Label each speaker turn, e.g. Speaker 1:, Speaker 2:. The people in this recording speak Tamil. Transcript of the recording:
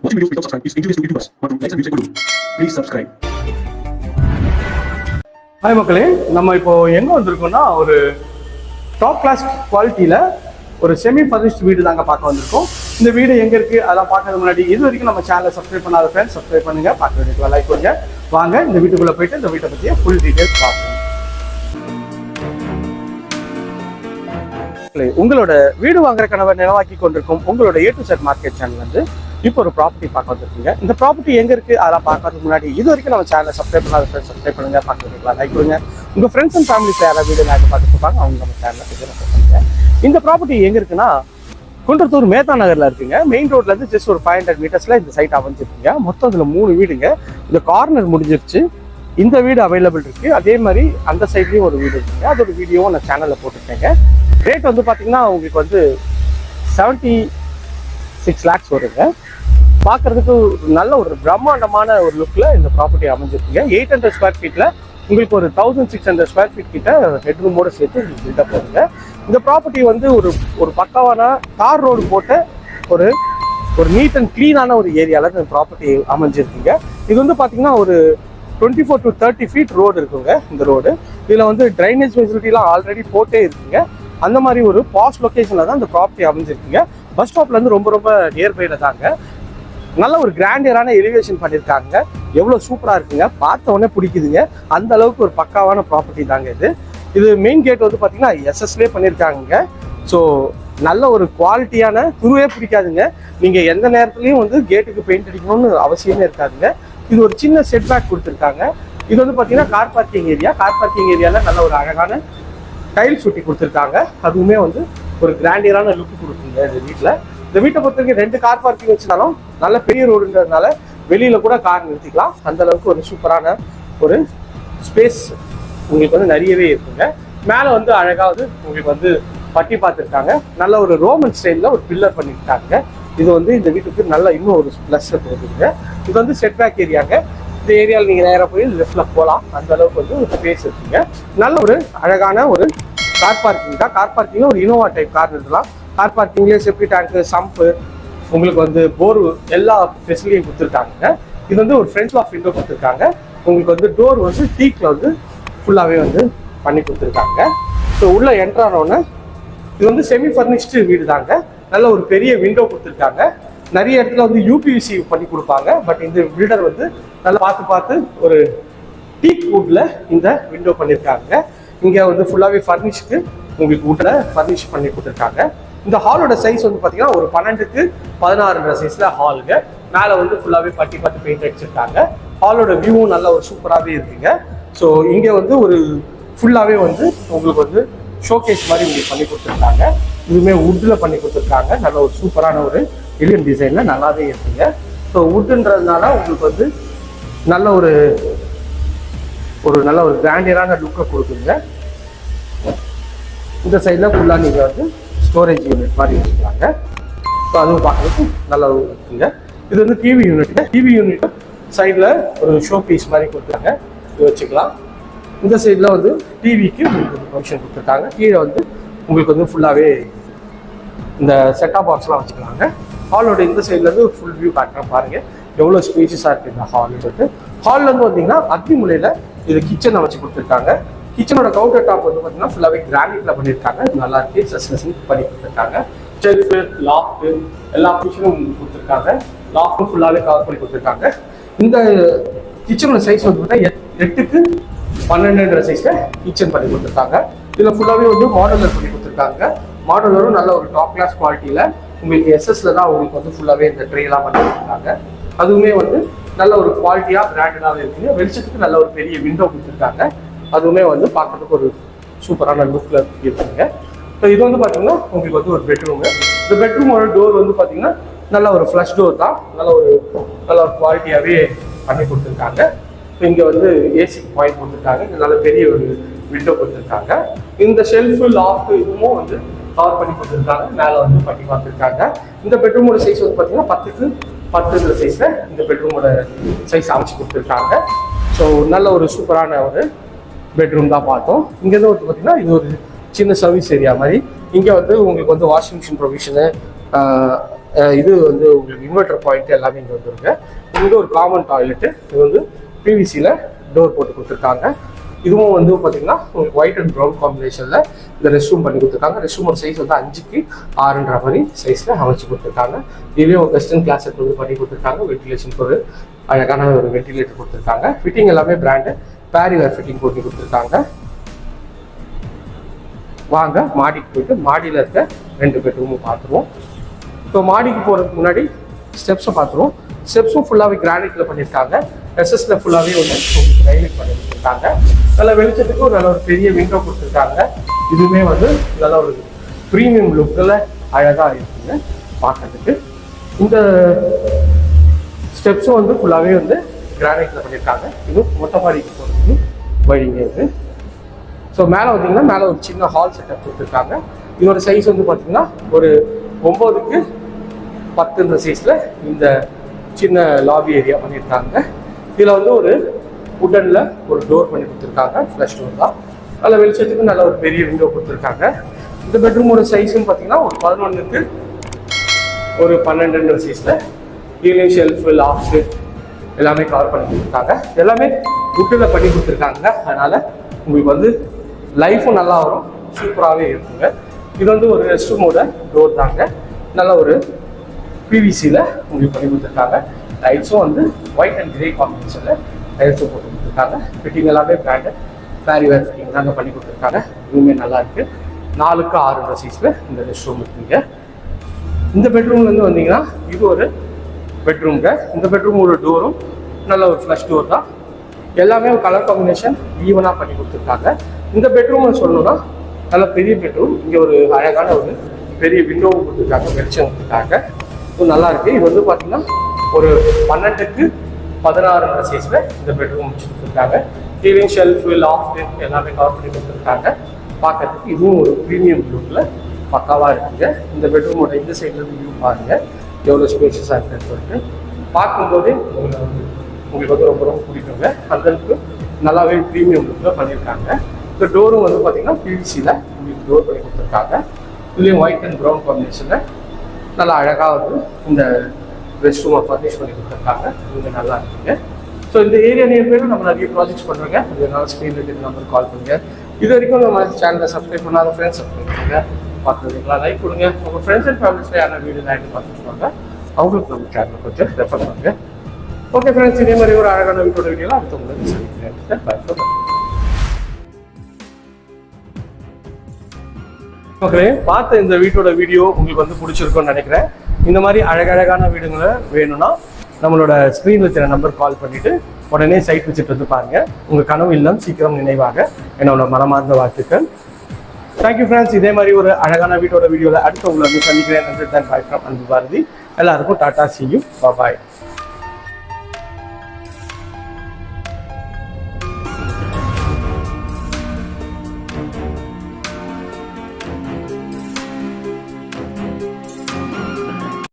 Speaker 1: Watching videos without subscribe is injurious to YouTubers. Want to like and music guru? Please subscribe.
Speaker 2: Hi மக்களே, நம்ம இப்போ எங்கே வந்திருக்கோம்னா ஒரு டாப் கிளாஸ் குவாலிட்டியில் ஒரு செமி ஃபர்னிஷ்ட் வீடு தாங்க பார்க்க வந்திருக்கோம். இந்த வீடு எங்கே இருக்குது அதெல்லாம் பார்க்கறது முன்னாடி இது வரைக்கும் நம்ம சேனலை சப்ஸ்கிரைப் பண்ணாத ஃப்ரெண்ட்ஸ் சப்ஸ்கிரைப் பண்ணுங்கள், பார்க்க வேண்டிய லைக் பண்ணுங்க. வாங்க இந்த வீட்டுக்குள்ளே போயிட்டு இந்த வீட்டை பற்றிய ஃபுல் டீட்டெயில்ஸ் பார்க்கணும். உங்களோட வீடு வாங்குற கனவை நினைவாக்கி கொண்டிருக்கும் உங்களோட A to Z market channel வந்து இப்போ ஒரு ப்ராப்பர்ட்டி பார்க்க வந்துருக்கீங்க. இந்த ப்ராப்பர்ட்டி எங்கே இருக்குது அதெல்லாம் பார்க்கறதுக்கு முன்னாடி இது வரைக்கும் நம்ம சேனலை சப்ஸ்கிரைப் பண்ணாத ஃப்ரெண்ட்ஸ் சப்ஸ்கிரைப் பண்ணுங்க, பார்க்க வேண்டிய லைக் பண்ணுங்க. உங்கள் ஃப்ரெண்ட்ஸ் அண்ட் ஃபேமிலிஸ் யாராவது வீடு லைக் பார்த்துட்டு இருப்பாங்க, அவங்க நம்ம சேனலை பண்ணுங்க. இந்த ப்ராப்பர்ட்டி எங்கே இருக்குன்னா குன்றத்தூர் மேத்தா நகரில் இருக்குங்க. மெயின் ரோட்லேருந்து ஜஸ்ட் ஒரு 500 மீட்டர்ஸில் இந்த சைட் அமைஞ்சிருக்குங்க. மொத்தம் இதில் 3 வீடுங்க. இந்த கார்னர் முடிஞ்சிருச்சு, இந்த வீடு அவைலபிள் இருக்குது. அதே மாதிரி அந்த சைட்லேயும் ஒரு வீடு இருக்குங்க. அதோட வீடியோவும் நான் சேனலில் போட்டுருக்கேங்க. ரேட் வந்து பார்த்தீங்கன்னா உங்களுக்கு வந்து 76 lakhs வருங்க. பார்க்குறதுக்கு நல்ல ஒரு பிரம்மாண்டமான ஒரு லுக்கில் இந்த ப்ராப்பர்ட்டி அமைஞ்சிருக்குங்க. 800 ஸ்கொயர் ஃபீட்டில் உங்களுக்கு ஒரு 1600 ஸ்கொயர் ஃபீட் கிட்ட ஹெட்ரூமோடு சேர்த்து உங்களுக்கு பில்டப் போகுங்க. இந்த ப்ராப்பர்ட்டி வந்து ஒரு பக்காவான தார் ரோடு போட்ட ஒரு நீட் அண்ட் க்ளீனான ஒரு ஏரியாவில் இந்த ப்ராப்பர்ட்டி அமைஞ்சிருக்குங்க. இது வந்து பார்த்தீங்கன்னா ஒரு 24 to 30 ஃபீட் ரோடு இருக்குங்க. இந்த ரோடு இதில் வந்து ட்ரைனேஜ் ஃபெசிலிட்டிலாம் ஆல்ரெடி போட்டே இருக்குங்க. அந்த மாதிரி ஒரு பாஸ்ட் லொக்கேஷனில் தான் இந்த ப்ராப்பர்ட்டி அமைஞ்சிருக்குங்க. பஸ் ஸ்டாப்லேருந்து ரொம்ப ரொம்ப நியர்பைல தாங்க. நல்ல ஒரு கிராண்டியரான எலிவேஷன் பண்ணியிருக்காங்க. எவ்வளோ சூப்பராக இருக்குங்க, பார்த்த உடனே பிடிக்குதுங்க. அந்த அளவுக்கு ஒரு பக்காவான ப்ராப்பர்ட்டி தாங்க இது மெயின் கேட் வந்து பார்த்தீங்கன்னா எஸ்எஸ்லே பண்ணியிருக்காங்க. ஸோ நல்ல ஒரு குவாலிட்டியான துருவே பிடிக்காதுங்க. நீங்கள் எந்த நேரத்துலையும் வந்து கேட்டுக்கு பெயிண்ட் அடிக்கணும்னு அவசியமே இருக்காதுங்க. இது ஒரு சின்ன செட் பேக் கொடுத்துருக்காங்க. இது வந்து பார்த்தீங்கன்னா கார் பார்க்கிங் ஏரியாவில் நல்ல ஒரு அழகான டைல் சுட்டி கொடுத்துருக்காங்க. அதுவுமே வந்து ஒரு கிராண்டியரான லுக்கு கொடுக்குங்க இந்த வீட்டில். இந்த வீட்டை பொறுத்த வரைக்கும் 2 கார் பார்க்கிங் வச்சுனாலும் நல்ல பெரிய ரோடுன்றதுனால வெளியில கூட கார் நிறுத்திக்கலாம். அந்த அளவுக்கு ஒரு சூப்பரான ஒரு ஸ்பேஸ் உங்களுக்கு வந்து நிறையவே இருக்குங்க. மேலே வந்து அழகாவது உங்களுக்கு வந்து பட்டி பார்த்துருக்காங்க. நல்ல ஒரு ரோமன் ஸ்டைலில் ஒரு பில்லர் பண்ணியிருக்காங்க. இது வந்து இந்த வீட்டுக்கு நல்ல இன்னும் ஒரு ப்ளஸ் கொடுக்குதுங்க. இது வந்து செட் பேக் ஏரியாங்க. இந்த ஏரியாவில் நீங்கள் நேராக போய் லெஃப்டில் போகலாம். அந்த அளவுக்கு வந்து ஒரு ஸ்பேஸ் இருக்குங்க. நல்ல ஒரு அழகான ஒரு கார் பார்க்கிங் தான். கார் பார்க்கிங்கில் ஒரு இனோவா டைப் கார் நிறுத்தலாம். கார் பார்க்கிங்லேயே செப்டி டேங்க்கு, சம்பு, உங்களுக்கு வந்து போர் எல்லா ஃபெசிலிட்டியும் கொடுத்துருக்காங்க. இது வந்து ஒரு ஃப்ரண்ட் ஆஃப் விண்டோ கொடுத்துருக்காங்க. உங்களுக்கு வந்து டோர் வந்து டீக்கில் வந்து ஃபுல்லாகவே வந்து பண்ணி கொடுத்துருக்காங்க. ஸோ உள்ளே என்ட்ரானோன்னு இது வந்து செமி ஃபர்னிஷ்டு வீடு தாங்க. நல்ல ஒரு பெரிய விண்டோ கொடுத்துருக்காங்க. நிறைய இடத்துல வந்து யூபிவிசி பண்ணி கொடுப்பாங்க. பட் இந்த பில்டர் வந்து நல்லா பார்த்து ஒரு டீக் வுட்டில் இந்த விண்டோ பண்ணியிருக்காங்க. இங்கே வந்து ஃபுல்லாகவே ஃபர்னிஷ்டு உங்களுக்கு வுட்டில் ஃபர்னிஷ் பண்ணி கொடுத்துருக்காங்க. இந்த ஹாலோட சைஸ் வந்து பார்த்தீங்கன்னா ஒரு 12க்கு 16 சைஸில் ஹாலுங்க. மேலே வந்து ஃபுல்லாகவே பட்டி பெயிண்ட் அடிச்சிருக்காங்க. ஹாலோட வியூவும் நல்ல ஒரு சூப்பராகவே இருக்குங்க. ஸோ இங்கே வந்து ஒரு ஃபுல்லாகவே வந்து உங்களுக்கு வந்து ஷோகேஸ் மாதிரி உங்களுக்கு பண்ணி கொடுத்துருக்காங்க. இதுவுமே வுட்டில் பண்ணி கொடுத்துருக்காங்க. நல்ல ஒரு சூப்பரான ஒரு எலியன் டிசைனில் நல்லாவே இருக்குங்க. ஸோ வுட்டுன்றதுனால உங்களுக்கு வந்து நல்ல ஒரு நல்ல ஒரு கிராண்டியரான லுக்கை கொடுக்குங்க. இந்த சைடில் ஃபுல்லாக நீங்கள் வந்து ஸ்டோரேஜ் யூனிட் மாதிரி வச்சுக்கலாங்க. ஸோ அதுவும் பார்க்குறதுக்கு நல்லா இருக்குங்க. இது வந்து டிவி யூனிட் சைடில் ஒரு ஷோ பீஸ் மாதிரி கொடுத்துருக்காங்க, இது வச்சுக்கலாம். இந்த சைடில் வந்து டிவிக்கு உங்களுக்கு ஃபங்க்ஷன் கொடுத்துருக்காங்க. கீழே வந்து உங்களுக்கு வந்து ஃபுல்லாகவே இந்த செட்டாப் பாக்ஸ்லாம் வச்சுக்கலாங்க. ஹாலோட இந்த சைட்லேருந்து ஃபுல் வியூ காட்டுறேன் பாருங்கள், எவ்வளோ ஸ்பேஷியஸாக இருக்குது இந்த ஹால்னு சொல்லிட்டு. ஹால்லேருந்து வந்தீங்கன்னா அக்னி மூலையில் இது கிச்சனை வச்சு கொடுத்துருக்காங்க. கிச்சனோட கவுண்டர் டாப் வந்து பார்த்தீங்கன்னா ஃபுல்லாகவே கிரானைட்டில் பண்ணியிருக்காங்க. நல்லா இருக்கு, சஸ்பென்சிங் பண்ணி கொடுத்துருக்காங்க. ஷெல்ஃபு, லாஃப்ட்டு எல்லா ஆப்ஷனும் கொடுத்துருக்காங்க. லாஃப்ட்டும் ஃபுல்லாகவே கவர் பண்ணி கொடுத்துருக்காங்க. இந்த கிச்சனோட சைஸ் வந்து பார்த்தீங்கன்னா 8க்கு 12 சைஸில் கிச்சன் பண்ணி கொடுத்துருக்காங்க. இதில் ஃபுல்லாகவே வந்து மாடலர் பண்ணி கொடுத்துருக்காங்க. மாடலரும் நல்ல ஒரு டாப் கிளாஸ் குவாலிட்டியில் உங்களுக்கு எஸ்எஸ்ல தான் உங்களுக்கு வந்து ஃபுல்லாகவே இந்த ட்ரேலாம் பண்ணி கொடுத்துருக்காங்க. அதுவுமே வந்து நல்ல ஒரு குவாலிட்டியாக பிராண்டடாகவே இருக்குங்க. வெளிச்சத்துக்கு நல்ல ஒரு பெரிய விண்டோ கொடுத்துருக்காங்க. அதுவுமே வந்து பார்க்கறதுக்கு ஒரு சூப்பரான லுக்கில் இருக்குங்க. ஸோ இது வந்து பார்த்தீங்கன்னா உங்களுக்கு வந்து ஒரு பெட்ரூமு. இந்த பெட்ரூமோட டோர் வந்து பார்த்தீங்கன்னா நல்ல ஒரு ஃப்ளஷ் டோர் தான். நல்ல ஒரு குவாலிட்டியாகவே பண்ணி கொடுத்துருக்காங்க. ஸோ இங்கே வந்து ஏசி பாயிண்ட் கொடுத்துருக்காங்க. இங்கே நல்ல பெரிய ஒரு விண்டோ கொடுத்துருக்காங்க. இந்த ஷெல்ஃபு, லாஃப்ட் இதுவும் வந்து கவர் பண்ணி கொடுத்துருக்காங்க. மேலே வந்து பண்ணி பார்த்துருக்காங்க. இந்த பெட்ரூமோட சைஸ் வந்து பார்த்தீங்கன்னா 10க்கு 10 சைஸில் இந்த பெட்ரூமோட சைஸ் அமைச்சு கொடுத்துருக்காங்க. ஸோ நல்ல ஒரு சூப்பரான ஒரு பெட்ரூம் தான் பார்த்தோம். இங்கேருந்து வந்து பார்த்தீங்கன்னா இது ஒரு சின்ன சர்வீஸ் ஏரியா மாதிரி. இங்கே வந்து உங்களுக்கு வந்து வாஷிங் மிஷின் ப்ரொவிஷனு, இது வந்து உங்களுக்கு இன்வெர்டர் பாயிண்ட் எல்லாமே இங்கே வந்துருங்க. இங்கே ஒரு காமன் டாய்லெட்டு, இது வந்து பிவிசியில் டோர் போட்டு கொடுத்துருக்காங்க. இதுவும் வந்து பார்த்தீங்கன்னா உங்களுக்கு ஒயிட் அண்ட் ப்ரௌன் காம்பினேஷனில் இந்த ரெஸ்ட் ரூம் பண்ணி கொடுத்துருக்காங்க. ரெஸ்ட் ரூமோட சைஸ் வந்து 5க்கு 6ன்ற மாதிரி சைஸில் அமைச்சு கொடுத்துருக்காங்க. இதுலேயும் வெஸ்டர்ன் கிளாஸட் வந்து பண்ணி கொடுத்துருக்காங்க. வென்டிலேஷனுக்கு ஒரு அழகான ஒரு வென்டிலேட்டர் கொடுத்துருக்காங்க. ஃபிட்டிங் எல்லாமே பிராண்டு பேரிவேர் ஃபிட்டிங் போட்டு கொடுத்துருக்காங்க. வாங்க மாடிக்கு போயிட்டு மாடியில் இருக்க 2 பெட்ரூமும் பார்த்துருவோம். ஸோ மாடிக்கு போகிறதுக்கு முன்னாடி ஸ்டெப்ஸை பார்த்துருவோம். ஸ்டெப்ஸும் ஃபுல்லாகவே கிரானைட்டில் பண்ணியிருக்காங்க. எஸ்எஸ்ல ஃபுல்லாகவே வந்து உங்களுக்கு ஹைலைட் பண்ணி கொடுத்துருக்காங்க. நல்ல வெளிச்சத்துக்கு ஒரு நல்ல ஒரு பெரிய விண்டோ கொடுத்துருக்காங்க. இதுவுமே வந்து நல்ல ஒரு ப்ரீமியம் லுக்கில் அழகாக இருக்குங்க பார்க்கறதுக்கு. இந்த ஸ்டெப்ஸும் வந்து ஃபுல்லாகவே வந்து கிரானைட்டில் பண்ணியிருக்காங்க. இது மொட்டை மாடிக்கு போகிறதுக்கு வழிங்க இருக்குது. ஸோ மேலே வந்தீங்கன்னா மேலே ஒரு சின்ன ஹால் செட்டப் கொடுத்துருக்காங்க. இதோட சைஸ் வந்து பார்த்தீங்கன்னா ஒரு 9க்கு 10ன்ற சைஸில் இந்த சின்ன லாபி ஏரியா பண்ணியிருக்காங்க. இதில் வந்து ஒரு உடனில் ஒரு டோர் பண்ணி கொடுத்துருக்காங்க. ஃப்ளஷ் டோர் தான். நல்ல வெளிச்சத்துக்கு நல்ல ஒரு பெரிய விண்டோ கொடுத்துருக்காங்க. இந்த பெட்ரூமோட சைஸ்ன்னு பார்த்தீங்கன்னா ஒரு 11க்கு ஒரு 12ன்ற சைஸில் ஈவினிங் ஷெல்ஃபு லாஃப்ட்டு எல்லாமே கவர் பண்ணி கொடுத்துருக்காங்க. எல்லாமே உட்டில் பண்ணி கொடுத்துருக்காங்க. அதனால் உங்களுக்கு வந்து லைஃபும் நல்லா வரும், சூப்பராகவே இருக்குங்க. இது வந்து ஒரு ரெஸ்ட் ரூமோட டோர் தாங்க. நல்ல ஒரு பிவிசியில் உங்களுக்கு பண்ணி கொடுத்துருக்காங்க. லைட்ஸும் வந்து ஒயிட் அண்ட் கிரே காம்பினேஷனில் லைட்ஸும் போட்டு கொடுத்துருக்காங்க. ஃபிட்டிங் எல்லாமே பிராண்டு பேரிவேர் ஃபிட்டிங் தாங்க பண்ணி கொடுத்துருக்காங்க. இதுவுமே நல்லா இருக்குது. 4க்கு 6ன்ற சைஸில் இந்த ரெஸ்ட் ரூம் இருக்குங்க. இந்த பெட்ரூம்லேருந்து வந்தீங்கன்னா இது ஒரு பெட்ரூம்ங்க. இந்த பெட்ரூம் ஒரு டோரும் நல்ல ஒரு ஃப்ளஷ் டோர் தான். எல்லாமே ஒரு கலர் காம்பினேஷன் ஈவனாக பண்ணி கொடுத்துருக்காங்க. இந்த பெட்ரூம்னு சொல்லணும்னா நல்ல பெரிய பெட்ரூம். இங்கே ஒரு அழகான ஒரு பெரிய விண்டோவும் கொடுத்துருக்காங்க, வெளிச்சம் கொடுத்துருக்காங்க. இது நல்லா இருக்குது. இது வந்து பார்த்தீங்கன்னா ஒரு 12க்கு 16ன்ற சைஸில் இந்த பெட்ரூம் வச்சு கொடுத்துருக்காங்க. டிவி ஷெல்ஃபு லாஃப்ட்டு எல்லாமே கவர் பண்ணி கொடுத்துருக்காங்க. பார்க்கறதுக்கு இதுவும் ஒரு ப்ரீமியம் லுக்கில் பக்காவாக இருக்குங்க. இந்த பெட்ரூமோட இந்த சைட்லேருந்து வியூ பாருங்கள் எவ்வளோ ஸ்பேஷஸாக இருக்குன்னு சொல்லிட்டு பார்க்கும்போதே உங்களுக்கு வந்து ரொம்ப ரொம்ப பிடிக்குங்க. அந்தளவுக்கு நல்லாவே ப்ரீமியம் லுக்கில் பண்ணியிருக்காங்க. இந்த டோரும் வந்து பார்த்தீங்கன்னா பிவிசியில் உங்களுக்கு டோர் பண்ணி கொடுத்துருக்காங்க. இதுலேயும் ஒயிட் அண்ட் ப்ரௌன் காம்பினேஷனில் நல்லா அழகாக வந்து இந்த ரெஸ்ட் ரூமை ஃபர்னிஷ் பண்ணி கொடுத்துருக்காங்க. இது நல்லா இருக்குங்க. ஸோ இந்த ஏரியா நியர்பைல நம்ம நிறைய ப்ராஜெக்ட்ஸ் பண்ணுறோங்க. இதனால ஸ்க்ரீனில் இருக்கிற நம்பர் கால் பண்ணுங்கள். இது வரைக்கும் நம்ம சேனலை சப்ஸ்கிரைப் பண்ணாத ஃப்ரெண்ட்ஸ் சப்ஸ்கிரைப் பண்ணுங்கள். பார்க்குறதுங்களா லைக் கொடுங்க. உங்கள் ஃப்ரெண்ட்ஸ் அண்ட் ஃபேமிலிஸில் யாரா வீடியோ லைக் பார்த்துட்டு அவங்களுக்கு நம்ம சேனலை கொஞ்சம் ரெஃபர் பண்ணுங்கள். ஓகே ஃப்ரெண்ட்ஸ், இதே மாதிரி ஒரு அழகான வீட்டோட வீடியோலாம் அடுத்த உங்களுக்கு சந்திக்கிறேன். ஓகே, பார்த்த இந்த வீட்டோட வீடியோ உங்களுக்கு வந்து பிடிச்சிருக்கும்னு நினைக்கிறேன். இந்த மாதிரி அழகழகான வீடுங்களை வேணும்னா நம்மளோட ஸ்க்ரீனில் இருக்கிற நம்பர் கால் பண்ணிவிட்டு உடனே சைட் விசிட் வந்து பாருங்கள். உங்கள் கனவு இல்லம் சீக்கிரம் நினைவாக என்னோட மனமார்ந்த வாழ்த்துக்கள். Thank you friends. இதே மாதிரி ஒரு அழகான வீட்டோட வீடியோவில் அடுத்த உங்களை வந்து சந்திக்கிறேன். நன்றி. தான் பாய் ஃப்ரம் அன்பு பாரதி. எல்லாருக்கும் Tata, see you, bye bye.